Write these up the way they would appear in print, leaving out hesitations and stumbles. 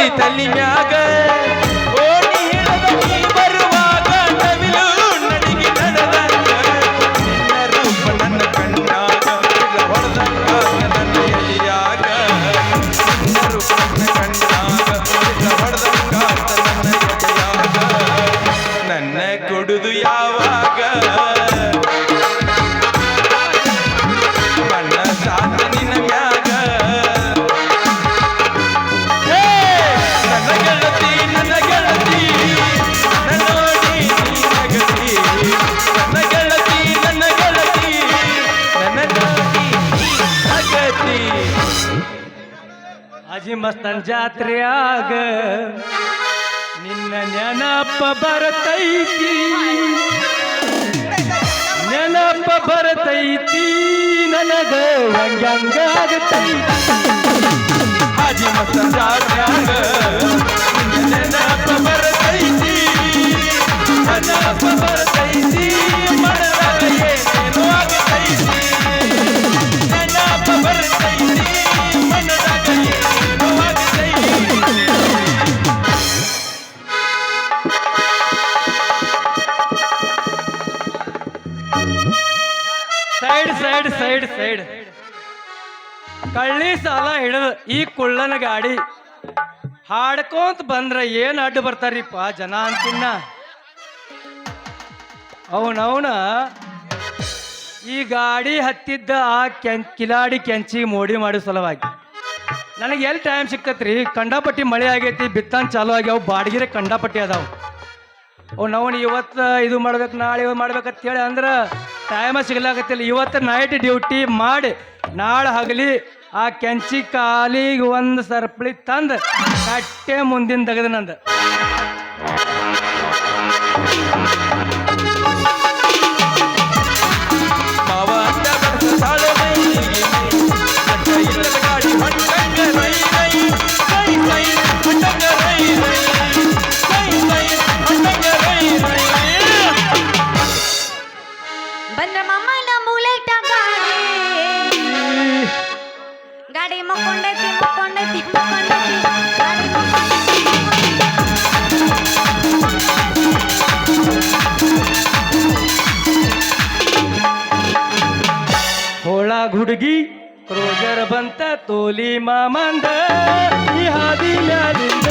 ಬಂದಿ ತಲಿ ಮ್ಯಾಗ ಓಣಿ ಹಿಡದ ನೀ ಬರುವಾಗ ನವಿಲು ನಡಿಗೆ ನಡೆದಂಗ ನಿನ್ನ ರೂಪ ನನ್ನ ಕಣ್ಣಾಗ ಹೊಡೆದಂಗ ನನ್ನ ಎಲಿಯಾಗ ನಿನ್ನ ರೂಪ ನನ್ನ ಕಣ್ಣಾಗ ಹೊಡೆದಂಗ ನನ್ನ ಎಲಿಯಾಗ ನನ್ನ ಕೊಡುದು ಯಾವಾಗ ಬಣ್ಣ ಸಾತ ನಿನ್ನ ಮ್ಯಾಗ ನನ್ನ ಗೆಳತಿ ನನ್ನೋಡಿ ನೀನಗತಿ ನನ್ನ ಗೆಳತಿ ನನ್ನಗತಿ ಅಜಿ ಮಸ್ತನ್ ಜಾತ್ರೆಯಾಗ ನಿನ್ನ ನೆನಪ ಬರತೈತಿ ನೆನಪ ಬರತೈತಿ ನನಗ ಹಂಗಾಗತೈತಿ ಹಾಜಿ ಮಸ್ತ ಜಾತ್ಯಾಗ ನೆನಪ ಬರತೈತಿ ನೆನಪ ಬರತೈತಿ ಮನದಾಗ ಏನೇನೋ ಆಗತೈತಿ ನೆನಪ ಬರತೈತಿ ಮನದಾಗ ಏನೇನೋ ಆಗತೈತಿ ಸೈಡ್ ಕಳ್ಳಿ ಸಾಲ ಹಿಡಿದು ಈ ಕುಳ್ಳನ ಗಾಡಿ ಹಾಡ್ಕೊಂತ ಬಂದ್ರ ಏನ್ ಅಡ್ಡು ಬರ್ತಾರಿಪ್ಪ ಜನ ಅಂತಿನ್ನ ಅವನವನ ಈ ಗಾಡಿ ಹತ್ತಿದ್ದ ಆ ಕಿಲಾಡಿ ಕೆಂಚಿ ಮೋಡಿ ಮಾಡೋ ಸಲುವಾಗಿ ನನಗೆ ಎಲ್ಲಿ ಟೈಮ್ ಸಿಕ್ತತ್ರಿ ಕಂಡಾಪಟ್ಟಿ ಮಳೆ ಆಗೈತಿ ಬಿತ್ತನ್ ಚಾಲು ಆಗ್ಯಾವ ಬಾಡಿಗೆ ಕಂಡಾಪಟ್ಟಿ ಅದಾವ ಅವನವನು ಇವತ್ತು ಇದು ಮಾಡ್ಬೇಕು ನಾಳೆ ಮಾಡ್ಬೇಕಂತ ಹೇಳಿ ಅಂದ್ರೆ ಟೈಮ ಸಿಗ್ಲಾಕತ್ತಿಲ್ಲ ಇವತ್ತು ನೈಟ್ ಡ್ಯೂಟಿ ಮಾಡಿ ನಾಳೆ ಹಗಲಿ ಆ ಕೆಂಚಿ ಕಾಲಿಗೆ ಒಂದು ಸರ್ಪಳಿ ತಂದು ಕಟ್ಟೆ ಮುಂದಿನ ತೆಗೆದು ನಂದು ಬಂದ್ರ ಮಮ್ಮನ ಮೂಲೆಟ ಗಾಡಿ ಮಕ್ಕೊಂಡೈತಿ ಹೋಳ ಹುಡುಗಿ ಕ್ರೋಜರ್ ಬಂತ ತೋಲಿ ಮಾಮಂದ ಈ ಹಾದಿ ಮ್ಯಾಲಿಂದ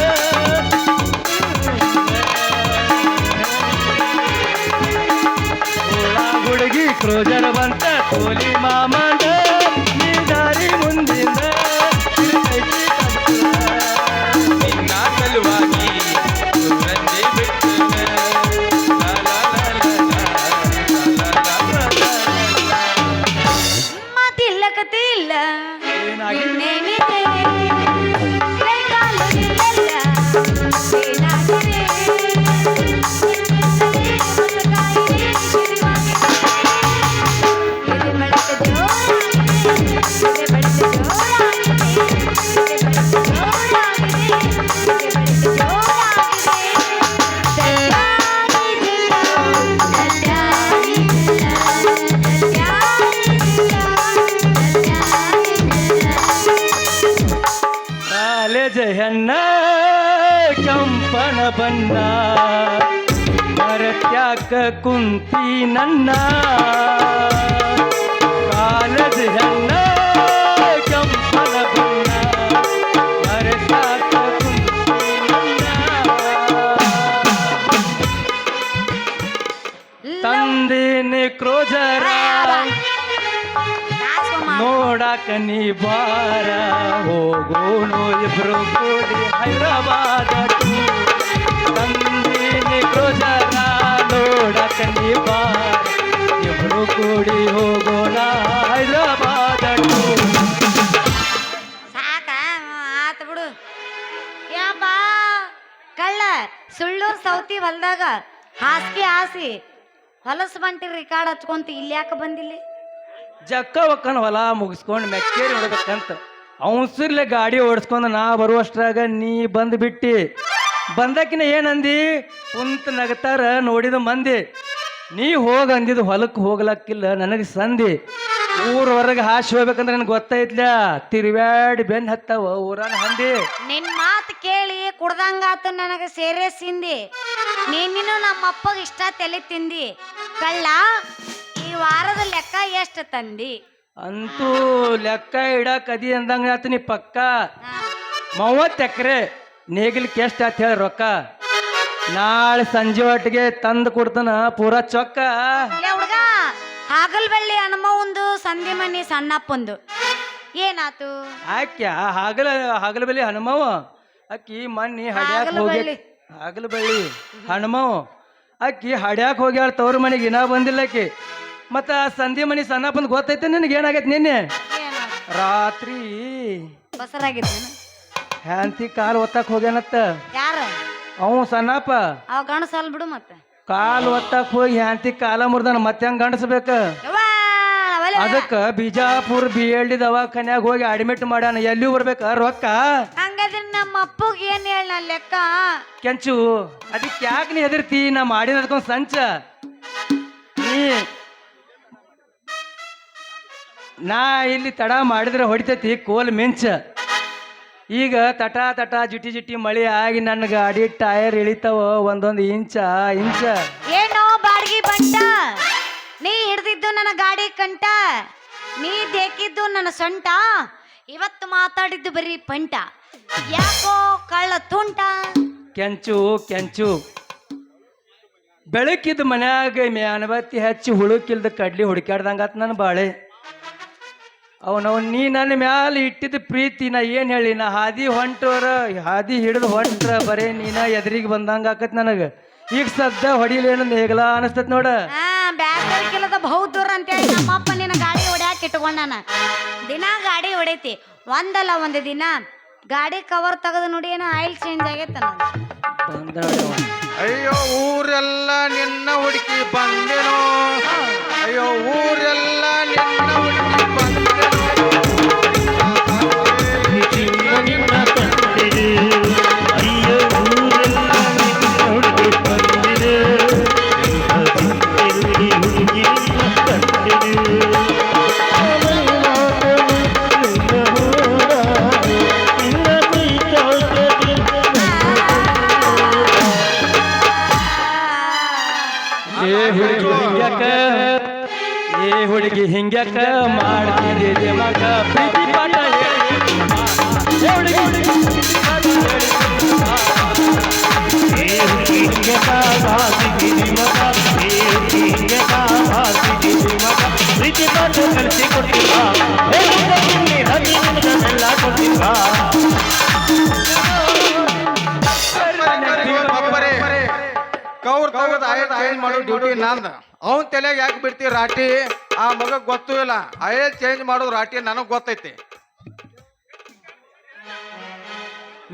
ಹೋಳ ಹುಡುಗಿ ಕ್ರೋಜರ್ ಬಂತ ತೋಲಿ ಮಾಮಂದ ಈ ದಾರಿ ಮುಂದಿಂದ ನಿನ್ನ ಸಲುವಾಗಿ ಊರನ್ನೇ ಬಿಟ್ಟೆನೆ. ಮಾತಿಲ್ಲ ಕತೆ ಇಲ್ಲ ಏನಾಗಿ ಇನ್ನೇನಿದೆ? ಬೇಕಾಲು ನಿಲ್ಲಲ್ಲ, ಏನಾಗಿದೆ? ಮಸಕಾಯಿದೆ ಶಿರಿವಾಗಿದೆ. ಎದೆ ಬಡಿತ ಜೋರಾಗಿದೆ, ಎದೆ ಬಡಿತ ಜೋರಾಗಿದೆ, ಎದೆ ಬಡಿತ ಜೋರಾಗಿದೆ, ಎದೆ ಬಡಿತ ಜೋರಾಗಿದೆ. ಕಾಲೇಜ ಹೆಣ್ಣ ಕಂಪನ ಬಣ್ಣ ಮರತ್ಯಾಕ ಕುಂತಿ ನನ್ನ ಕಾಲೇಜ ಹೆಣ್ಣ ಕಂಪನ ಬಣ್ಣ ಮರತ್ಯಾಕ ಕುಂತಿ ನನ್ನ ತಂದಿನಿ ಕ್ರೋಜರ ನೋಡಾಕ ನೀ ಬಾರ ಹೋಗೋಣ ಇಬ್ರು ಕೂಡಿ ಹೈದರಾಬಾದ ತಂದಿನಿ ಕ್ರೋಜರ ನೋಡಾಕ ನೀ ಬಾರ ಇಬ್ರು ಕೂಡಿ ಹೋಗೋಣ ಹೈದರಾಬಾದ ಸಾಕ ಆತ ಬಿಡು ಯಾಪ ಕಳ್ಳ ಸುಳ್ಳೂರ್ ಸೌತಿ ಹೊಲ್ದಾಗ ಹಾಸಿಗೆ ಹಾಸಿ ಹೊಲಸು ಬಂಟಿರಿ ಕಾಡ್ ಹಚ್ಕೊಂತ ಇಲ್ಲಿ ಯಾಕೆ ಬಂದಿಲ್ಲಿ ಜಕ್ಕ ಒಕ್ಕನ ಹೊಲ ಮುಗಿಸ್ಕೊಂಡು ಮೆಕ್ಕೇರಿ ನೋಡ್ಬೇಕಂತ ಅವಸರ್ಲೆ ಗಾಡಿ ಓಡಿಸ್ಕೊಂಡು ನಾ ಬರುವಷ್ಟ್ರಾಗ ನೀ ಬಂದ್ಬಿಟ್ಟಿ ಬಂದಕಿನ ಏನಂದಿ ಕುಂತ ನಗತಾರ ನೋಡಿದ ಮಂದಿ ನೀ ಹೋಗ ಅಂದಿದ್ದು ಹೊಲಕ್ಕೆ ಹೋಗ್ಲಕ್ಕಿಲ್ಲ ನನಗೆ ಸಂಧಿ ಊರ ಹೊರಗೆ ಹಾಸಿ ಹೋಗ್ಬೇಕಂದ್ರೆ ನನಗೆ ಗೊತ್ತೈತ್ಲ ತಿರುವ್ಯಾಡಿ ಬೆನ್ ಹತ್ತವ ಊರನ ಹಂದಿ ನಿನ್ ಮಾತು ಮಾತು ಕೇಳಿ ಕುಡ್ದಂಗಾತು ನನಗೆ ಸೇರೆ ಸಿಂದಿ ನೀನು ನಮ್ಮ ಅಪ್ಪಗ ಇಷ್ಟ ತಲೆ ತಿಂದಿ ಕಳ್ಳ ಈ ವಾರದ ಲೆಕ್ಕ ಎಷ್ಟು ತಂದಿ ಅಂತೂ ಲೆಕ್ಕ ಇಡಕ್ ಅದಿ ಅಂದಂಗ ಆತು ನೀ ಪಕ್ಕ 30 ಎಕರೆ ನೇಗಿಲ್ಕೆ ಎಷ್ಟು ಆತ್ ಹೇಳಿ ರೊಕ್ಕ ನಾಳೆ ಸಂಜೆ ಒಟ್ಟಿಗೆ ತಂದು ಕೊಡ್ತಾನ ಪೂರಾ ಚೊಕ್ಕ ಹುಡುಗ ಹಾಗಲ್ಬಳ್ಳಿ ಹನುಮವಂದು ಸಂಧಿ ಮನಿ ಸಣ್ಣಪ್ಪಂದು ಏನಾತು ಆಕ್ಯ ಹಗಲ ಬೆಳಿ ಹನುಮವ ಅಕ್ಕಿ ಮಣ್ಣಿ ಹಡ್ಯಾಕ್ ಹೋಗಿ ಹಗಲ ಬೆಳಿ ಹನುಮವ ಅಕ್ಕಿ ಹಡ್ಯಾಕ್ ಹೋಗ್ಯಾಳ ತವ್ರ ಮನೆಗೆ ಇನ್ನ ಬಂದಿಲ್ಲ ಆಕಿ ಮತ್ತ ಸಂಧಿ ಮನಿ ಸಣ್ಣಪ್ಪಂದು ಗೊತ್ತೈತೆ ನಿನಗೆ ಏನಾಗೈತೆ ನಿನ್ನೆ ರಾತ್ರಿ ಬಸರಾಗಿದ್ದೇನೆ ಹ್ಯಾಂತಿ ಕಾಲು ಒತ್ತಕ್ ಹೋಗ್ಯಾನತ್ತ ಯಾರ ಅವ ಸಣ್ಣಪ್ಪ ಅವ ಗಣಸಲ್ ಬಿಡು ಮತ್ತೆ ಕಾಲು ಒತ್ತಕ್ ಹೋಗಿ ಹ್ಯಾಂತಿ ಕಾಲ ಮುರ್ದಾನ ಮತ್ತೆ ಹಂಗ ಗಂಡಸ್ಬೇಕ ಅದಕ್ಕ ಬಿಜಾಪುರ BLD ದವಾಖಾನ್ಯಾಗ ಹೋಗಿ ಅಡ್ಮಿಟ್ ಮಾಡ್ಯಾನ ಎಲ್ಲಿ ಬರ್ಬೇಕ ರೊಕ್ಕ ಹಂಗಾದ್ರೆ ನಮ್ಮ ಅಪ್ಪಗ್ ಏನ್ ಹೇಳ ಲೆಕ್ಕ ಕೆಂಚು ಅದಕ್ಕೆ ಯಾಕೆ ನೀ ಹೆದರ್ತಿ ನಾ ಮಾಡಿನ ಅದಕ್ಕೊಂದು ಸಂಚ ನಾ ಇಲ್ಲಿ ತಡ ಮಾಡಿದ್ರೆ ಹೊಡಿತೈತಿ ಕೋಲ್ ಮಿಂಚ ಈಗ ತಟ ಜಿಟಿ ಮಳಿ ಆಗಿ ನನ್ನ ಗಾಡಿ ಟೈರ್ ಇಳಿತಾವ ಒಂದೊಂದು ಇಂಚ ಏನೋ ಬಾಡ್ಗಿ ಬಂಟ ನೀ ಹಿಡ್ದಿದ್ದು ನನ್ನ ಗಾಡಿ ಕಂಟ ನೀ ದೇಕಿದ್ದು ನನ್ನ ಸೊಂಟ ಇವತ್ತು ಮಾತಾಡಿದ್ದು ಬರೀ ಪಂಟ ಯಾಕೋ ಕಳ್ಳ ತುಂಟ ಕೆಂಚು ಬೆಳಕಿದ ಮನ್ಯಾಗ ಮೇಣಬತ್ತಿ ಹಚ್ಚಿ ಹುಳುಕಿಲ್ದ ಕಡ್ಲಿ ಹುಡುಕ್ಯಾಡ್ದಂಗಾತ್ ನನ್ನ ಬಾಳೆ ನೀ ನನ್ನ ಮ್ಯಾಲ ಇಟ್ಟಿದ್ದ ಪ್ರೀತಿ ನಾ ಏನ್ ಹೇಳಿ ನಾ ಹಾದಿ ಹಿಡಿದು ಹೊಂಟ್ರ ಬರೇ ನೀನ ಎದುರಿಗೆ ಬಂದಂಗ ಆಕತ್ ನನಗ ಈಗ ಸದ್ದ ಹೊಡಿಲೇನು ನೇಗಲ ಅನಸ್ತತ್ ನೋಡ ಬ್ಯಾಸರಿಕಿಲ್ಲದ ಬಹುದೂರ ಅಂತೇಳಿ ನಮ್ಮಪ್ಪ ನಿನ್ನ ಗಾಡಿ ಹೊಡ್ಯಾಕ ಇಟ್ಕೊಂಡಾನ ದಿನ ಗಾಡಿ ಹೊಡೈತಿ ಒಂದಲ್ಲ ಒಂದು ದಿನ ಗಾಡಿ ಕವರ್ ತೆಗೆದು ನೋಡಿ ಏನೋ ಆಯಿಲ್ ಚೇಂಜ್ ಆಗೈತ ಅಯ್ಯೋ ಊರೆಲ್ಲ ನಿನ್ನ ಹುಡುಕಿ ಬಂದೆನೋ ಅಯ್ಯೋ ಊರೆಲ್ಲ ನಿನ್ನ ಹುಡುಕಿ ಬಂದೆನೋ ಹುಡುಗಿ ಹಿಂಗ್ಯಾಕ ಮಾಡ್ತಿದ್ದೆ ಮಗ ಪ್ರೀತಿ ಪಾಠ ಪ್ರೀತಿ ಪಾಠ ಕಲಿಸಿ ಕೌರ್ ತಗದ್ ಆಯಲ್ ಚೇಂಜ್ ಮಾಡೋ ಡ್ಯೂಟಿ ನಂದ ಅವನ್ ತಲೆಯಾಗ ಯಾಕೆ ಬಿಡ್ತೀವಿ ರಾಟಿ ಆ ಮಗ ಗೊತ್ತೂ ಇಲ್ಲ ಆಯಲ್ ಚೇಂಜ್ ಮಾಡೋದು ರಾಟಿ ನನಗ್ ಗೊತ್ತೈತಿ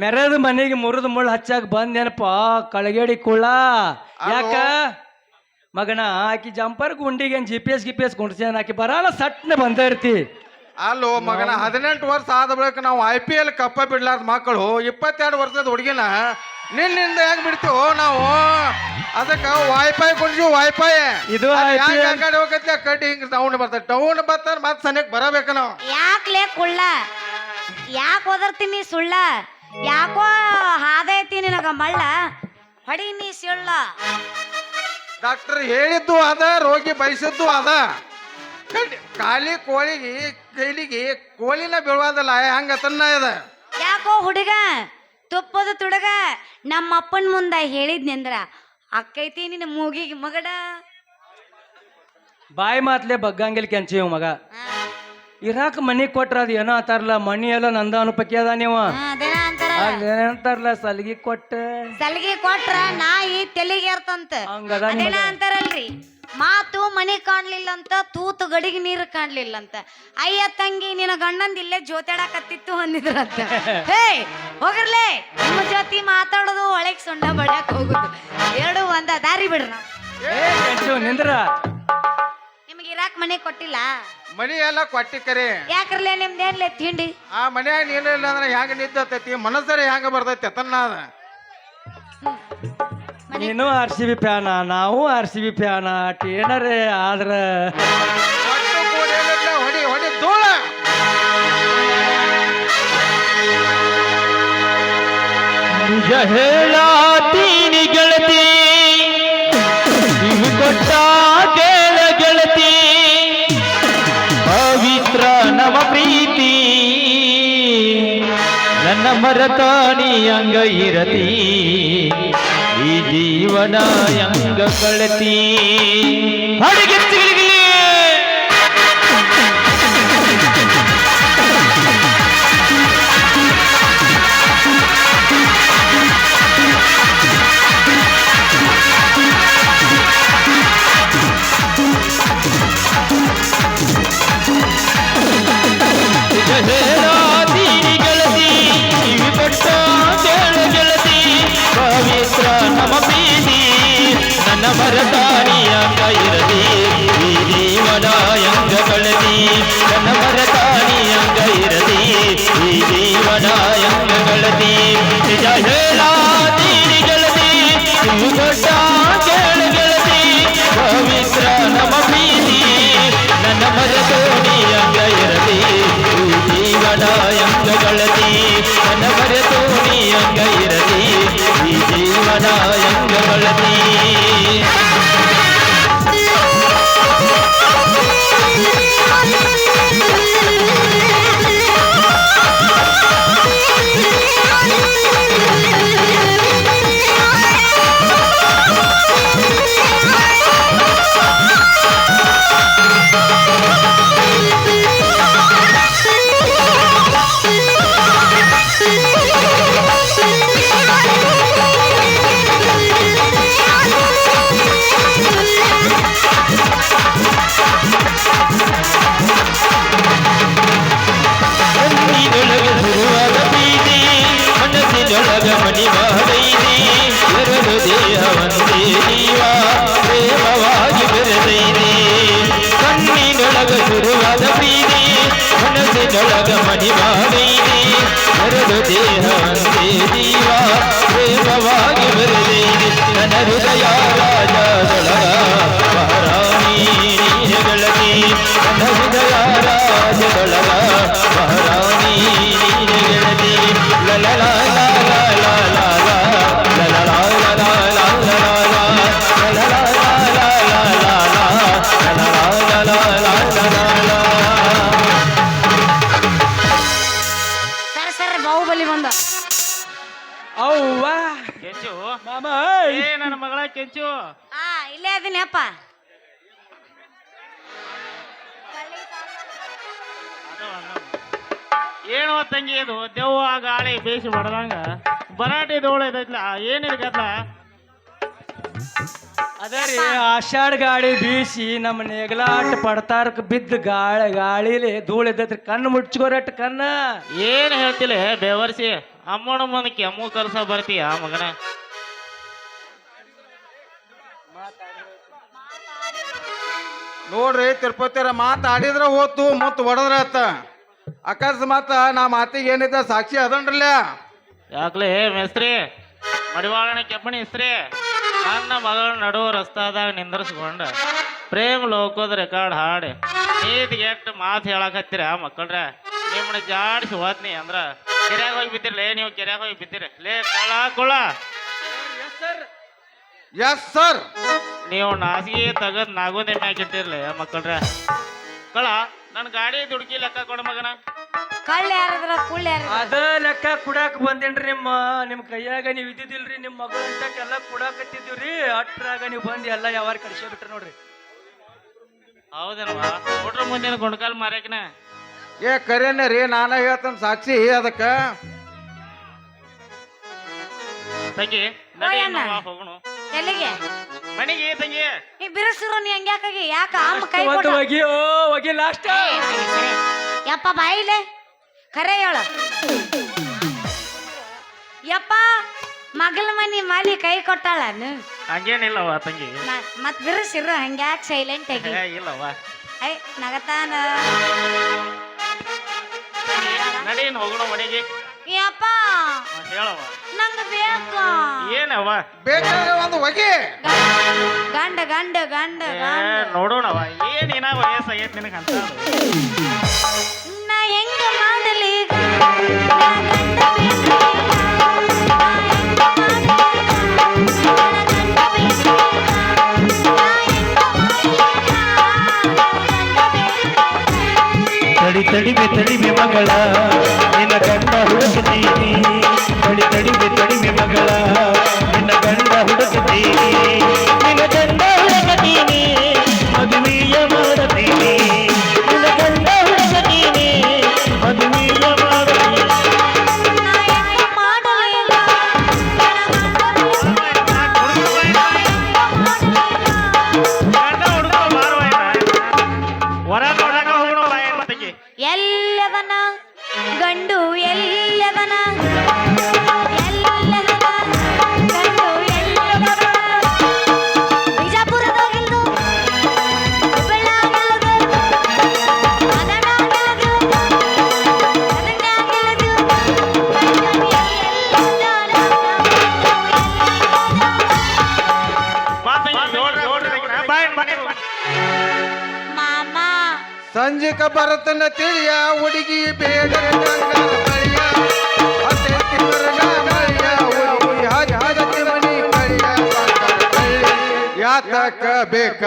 ಮೆರದ ಮನೆಗೆ ಮುರಿದು ಮುಳ್ಳು ಹಚ್ಚಾಕ ಬಂದೇನಪ್ಪ ಕಳಗೇಡಿ ಕುಳ್ಳ ಯಾಕ ಮಗನ ಆಕಿ ಜಂಪರ್ ಗುಂಡಿಗೆ GPS ಗುಂಡ್ಸ್ಯಾನ ಆಕಿ ಬರಲ್ಲ ಸಟ್ನೆ ಬಂದ ಇರ್ತಿ ಅಲ್ಲೋ ಮಗನ 18 ವರ್ಷ ಆದ ಬಳಿಕ ನಾವು IPL ಕಪ್ಪ ಬಿಡ್ಲಾರ್ದ ಮಕ್ಕಳು 22 ವರ್ಷದ ಹುಡುಗಿನ ನಿನ್ನಿಂದ ಯಾಕೆ ಬಿಡ್ತೀವೋ ನಾವು ಅದಕ್ಕ ವೈಫೈ ಕೊಡ್ತೀವಿ ವೈಫೈ ಇದು ಕಡೆ ಹೋಗತ್ಲೆ ಕಡ್ಡಿ ಹಿಂಗ್ ಡೌನ್ ಬರ್ತಾರ ಮತ್ ಸನಿಕ್ ಬರಬೇಕು ನಾವು ಯಾಕ್ಲೇ ಕುಳ್ಳ ಯಾಕೆ ಓದರ್ತೀನಿ ಸುಳ್ಳ ಯಾಕೋ ಹಾದೈತಿ ನಿನಗ ಮಳ್ಳ ಹೊಡಿ ನೀ ಸುಳ್ಳ ಡಾಕ್ಟರ್ ಹೇಳಿದ್ದು ಅದ ರೋಗಿ ಬಯಸಿದ್ದು ಅದ ಖಾಲಿ ಕೈಲಿಗೆ ಕೋಳಿನ ಬೀಳುವುದಲ್ಲ ಹಂಗತನ್ನ ಅದ ಯಾಕೋ ಹುಡುಗ ತುಪ್ಪದ ತುಡುಗ ನಮ್ಮ ಅಪ್ಪನ ಮುಂದ ಹೇಳಿದ್ನಿಂದ್ರ ಅಕ್ಕೈತಿ ನಿನ್ನ ಮೂಗಿಗೆ ಮಗಡ ಬಾಯಿ ಮಾತ್ಲೆ ಬಗ್ಗಂಗಿಲ್ ಕೆಂಚಿ ಮಗ ಇರಾಕ ಮನಿ ಕೊಟ್ರ ಅದ ಏನೋ ಅಂತಾರಲ್ಲ ಮನಿ ಎಲ್ಲ ನಂದ ಅನುಪಕ್ಕಿ ಅದ ನೀವು ಅಂತಾರಲ್ಲ ಸಲ್ಗಿ ಕೊಟ್ರ ನಾಯಿ ತೆಲಿಗೇರ್ತಂತ ಅಂತಾರಲ್ರಿ ಮಾತು ಮನಿ ಕಾಣ್ಲಿಲ್ಲ ಅಂತ ತೂತು ಗಡಿಗೆ ನೀರು ಕಾಣ್ಲಿಲ್ಲ ಅಂತ ಅಯ್ಯ ತಂಗಿ ನಿನ್ನ ಗಂಡಂದ ಇಲ್ಲೇ ಜೋತಾಡಕತ್ತಿತ್ತು ಅಂದಿದ್ರಂತ ಹೇ ಹೋಗಿರ್ಲೇ ನಿಮ್ಮ ಜೊತೆ ಮಾತಾಡೋದು ಒಳಗ್ ಸೊಂಡ ಬಡ್ಯಾಕ್ ಹೋಗುದು ಎರಡು ಒಂದ ದಾರಿ ಬಿಡ್ರ ನಿಂದ್ರ ನಿಮ್ಗೆ ಇರಾಕ್ ಮನೆ ಕೊಟ್ಟಿಲ್ಲ ಮನಿ ಎಲ್ಲ ಕೊಟ್ಟಿ ಕರೆ ಯಾಕ್ರಲ್ಲೇ ನಿಮ್ದೇನ್ಲೇ ತಿಂಡಿ ಆ ಮನ್ಯಾಗ ನೀನು ಇಲ್ಲ ಅಂದ್ರೆ ಹೆಂಗ ನಿಂತೈತಿ ಮನಸ್ಸರಿ ಹೆಂಗ ಬರ್ತೈತಿ ಅತನ್ನ ಅದ ನೀನು RCB ಫ್ಯಾನ ನಾವು RCB ಫ್ಯಾನ ಏನರೇ ಆದ್ರ ಹೊಡಿ ಹೊಡಿ ಧೂಳ ನಿಜ ಹೇಳಾತೀನಿ ಗೆಳತಿ ಇವು ಕೊಟ್ಟ ಕೇಳ ಗೆಳತಿ ಪವಿತ್ರ ನವ ಪ್ರೀತಿ ನನ್ನ ಮರತಾನಿ ಅಂಗ ಇರತಿ ಈ ಜೀವನ ಅಂಗ ಕಳತಿ ಹಡಗೆತ್ತಿಗಿಲಿ ಹೇಳಾತೀನಿ ಗೆಳತಿ ಇವು ಕೊಟ್ಟ ಕೇಳ ಗೆಳತಿ ಪವಿತ್ರ ನಮ ಪ್ರೀತಿ ನನ್ನ ಮರತಾನಿ ಅಂಗ ಇರಲಿ ಈ ಜೀವನ ಅಂಗ ಕಳತಿ ನನ್ನ ಮರತಾನಿ ಅಂಗ ಇರಲಿ ಈ ಜೀವನ ಅಂಗ ಕಳತಿ ನಿಜ ಹೇಳಾತೀನಿ ಗೆಳತಿ ಇವು ಕೊಟ್ಟ ಕೇಳ ಗೆಳತಿ ಪವಿತ್ರ ನಮ ಪ್ರೀತಿ ನನ್ನ ಮರತೋನಿ ಅಂಗ ಇರಲಿ ಜೀವನ ಅಂಗ ಗೆಳತಿ ನನ್ನ ಮರೆತೋನಿ ಅಂಗ ಇರಲಿ ಈ ಜೀವನ ಅಂಗ ಗೆಳತಿ ಕಣ್ಣಿನೊಳಗೆ ಶುರುವಾದ ಪ್ರೀತಿ ಮನಸ್ಸಿನೊಳಗ ಮಣಿ ಮಾಡೈತಿ ಎರಡು ದೇಹ ಒಂದೇ ಜೀವ ಪ್ರೇಮವಾಗಿ ಬೆರೆತೈತಿ ಕಣ್ಣಿನೊಳಗ ಶುರುವಾದ ಪ್ರೀತಿ ಮನಸ್ಸಿನೊಳಗ ಮಣಿ ಮಾಡೈತಿ ಎರಡು ದೇಹ ಒಂದೇ ಜೀವ ಪ್ರೇಮವಾಗಿ ಬೆರೆತೈತಿ ನನ್ನ ಹೃದಯ ರಾಜದೊಳಗ ಮಹಾರಾಣಿ ನೀನೆ ಗೆಳತಿ ನನ್ನ ಹೃದಯ ರಾಜದೊಳಗ ಮಹಾರಾಣಿ ನೀನೆ ಗೆಳತಿ ಲಲ ಲಾ ಲಾ ಲಾ ಲಾ ಲಾ ಲಾ ಲಲ ಲಾ ಲಾ ಲಾ ಲಾ ಲಾ ಲಾ ಲಲ ಲಾ ಲಾ ಲಾ ಲಾ ಲಾ ಲಾ ಲಲ ಲಾ ಲಾ ಲಾ ಲಾ ಲಾ ಸರ್ ಬಾಹುಬಲಿ ಬಂದ. ಅವ್ವ ಕೆಂಚು ಮಾಮ ಏ ನನ್ನ ಮಗಳ ಕೆಂಚು ಇಲ್ಲೇ ಅದೀನಿ ಅಪ್ಪ. ಏನು ತಂಗಿ ಇದು ದೆವ್ವ ಗಾಳಿ ಬೇಸಿ ಹೊಡೆದಂಗ ಬರಾಟೆ ದೋಳ ಇದೈತ್ಲ ಏನಿದೆ ಗದ್ಲ ಅದೇ ರೀ ಆಷಾಢ ಗಾಳಿ ಬೀಸಿ ನಮ್ಮ ನೆಗಲಾಟ ಪಡ್ತಾರಕ್ಕೆ ಬಿದ್ದು ಗಾಳಿಲಿ ಧೂಳು ಎದ್ದೈತ್ರಿ ಕಣ್ಣು ಮುಚ್ಕೋರಟ್ ಕಣ್ಣ ಏನ್ ಹೇಳ್ತಿಲ್ಲ ಬೇವರ್ಸಿ ಅಮ್ಮನ ಮುಂದೆ ಕೆಮ್ಮು ಕರ್ಸ ಬರ್ತೀಯ ಮಗನ ನೋಡ್ರಿ ತಿರುಪತಿಯರ ಮಾತಾಡಿದ್ರ ಹೋತು ಮುತ್ತು ಹೊಡೆದ್ರ ಆತ ಅಕಸ್ಮಾತ್ ನಾ ಮಾತಿಗೆ ಏನಿದೆ ಸಾಕ್ಷಿ ಅದನ್ರಲ್ಲ. ಯಾಕ್ಲೆ ಮೇಸ್ತ್ರಿ ಮಡಿವಾಳನ ಕೆಪ್ಪಣಿ ಇಸ್ತ್ರಿ ನನ್ನ ಮಗಳ ನಡುವ ರಸ್ತಾದಾಗ ನಿಂದ್ರಸ್ಕೊಂಡ ಪ್ರೇಮ್ ಲೋಕೋದ್ ರೆಕಾರ್ಡ್ ಹಾಡಿ ನೀತಿ ಎಷ್ಟು ಮಾತು ಹೇಳಕತ್ತೀರ ಮಕ್ಕಳ್ರ ನಿಮ್ಮನ್ನ ಜಾಡಿಸಿ ಹೋದ್ನಿ ಅಂದ್ರ ಕೆರ್ಯಾಗ ಹೋಗಿ ಬಿದ್ದಿರ್ಲೇ ನೀವು ಕೆರ್ಯಾಗ ಹೋಗಿ ಬಿದ್ದಿರಿ ಲೇ ಕಳ ಎಸ್ ಸರ್. ನೀವು ನಾಸಿಗೆ ತೆಗದ್ ನಾಗೋದೆ ಮ್ಯಾಕಿಟ್ಟಿರ್ಲಿ ಮಕ್ಕಳ್ರ ಕಳ ನನ್ನ ಗಾಡಿ ದುಡ್ಕಿ ಲೆಕ್ಕ ಕೊಡ ಮಗನ ಕಳ್ಳ ಯಾರದ್ರ ಕುಳ್ಳ ಯಾರ ಅದ ಲೆಕ್ಕ ಕುಡಾಕ್ ಬಂದೇನ್ರಿ ನಿಮ್ ಕೈಯಾಗ ನೀವ್ ಇದ್ದಿದ್ದಿಲ್ರಿ ನಿಮ್ ಮಗಳು ಇಂತಕ್ಕೆಲ್ಲ ಕುಡಾಕತ್ತಿದ್ದೀವ್ರಿ ಅಟ್ರಾಗ ನೀವು ಬಂದು ಎಲ್ಲ ಯಾವಾರ ಕಳ್ಸಿ ಬಿಟ್ರಿ ನೋಡ್ರಿ. ಹೌದೇನವ ನೋಡ್ರ ಮುಂದಿನ ಗುಂಡ್ಕಾಲ್ ಮಾರ್ಯಾಕಿನ ಏ ಕರೇನೆ ರೀ ನಾನ ಹೇಳ್ತಾನ ಸಾಕ್ಷಿ ಅದಕ್ಕ. ತಂಗಿ ನಡಿ ಹೋಗೋಣ ಎಲ್ಲಿಗೆ ಮನೆಗೆ ತಂಗಿ ಈ ಬಿರುಸಿರು ನೀ ಹಂಗ್ಯಾಕಾಗಿ ಯಾಕ ಅಮ್ಮ ಕೈ ಒಂದು ಕೊಟ್ಟ ಒಗಿ ಲಾಸ್ಟ್ ಯಪ್ಪ ಬಾಯಿಲೆ ಖರೆ ಹೇಳು ಯಪ್ಪ ಮಗಳ ಮನಿ ಮಾಲಿ ಕೈ ಕೊಟ್ಟಾಳ ಹಂಗೇನಿಲ್ಲವ ತಂಗಿ ಮತ್ ಬಿರುಸಿರು ಹಂಗ್ಯಾಕ್ ಸೈಲೆಂಟ್ ಆಗಿ ಇಲ್ಲವ ಐ ನಗತಾನ ನಡಿ ಹೋಗೋಣ ಮನೆಗೆ ಯಪ್ಪ ಹೇಳವ ನಂಗ ಬೇಕು ಏನವ ಬೇಕಾದ್ರೆ ಒಂದು ಹೊಗೆ ಗಂಡ ಗಂಡ ಗಂಡ ನೋಡೋಣವ ಏನಿನ ವಯಸ್ಸು ಆಗೈತೆ ನಿನಗಂತ ನಾ ಹೆಂಗ ಮಾಡಲಿ ನಾ ಗಂಡ ಬೇಕು. ತಡಿಮೆ ಮಗಳ ನಿನ್ನ ಗಂಡ ಹುಡುಕುತ್ತೀನಿ ತಡಿಮೆ ಮಗಳ ನಿನ್ನ ಗಂಡ ಹುಡುಕುತ್ತೀನಿ ನಿನ್ನ ಗಂಡ ಹುಡುಕುತ್ತೀನಿ ಮದುವೆಯ ಮಾಡುತ್ತೀನಿ ನಿನ್ನ ಗಂಡ ಹುಡುಕುತ್ತೀನಿ ಮದುವೆಯ ಮಾಡುತ್ತೀನಿ ನಾ ಏನು ಮಾಡಲಿಲ್ಲ ಗಂಡ ಹುಡುಗ ಮಾರುವ ಹೊರ ನೋಡಕ ಹೋಗೋಣ ಮತ್ತಿಗೆ ಎಲ್ಲದನ ಗಂಡು ಎಲ್ಲದನ ಗಂಡು ಎಲ್ಲದನ ಬಿಜಾಪುರದಾಗಿಲ್ದು ಹುಬ್ಬಳ್ಳಿಯಾಗಿಲ್ಲದು ಅದನ್ನಾಗಿಲ್ಲದು ಮಾಮ ಸಂಜಿಕ ಬರತನ ತಿಳಿಯ ಹುಡುಗಿ ಬೇಡ ಬಳಿಯ ಅತ್ತೆ ತಿಮ್ಮರನ ಬಳಿಯ ಹುಡುಗಿ ಹಾಜತಿ ಮನಿ ಕಳಿಯ ಯಾತಕ ಬೇಕ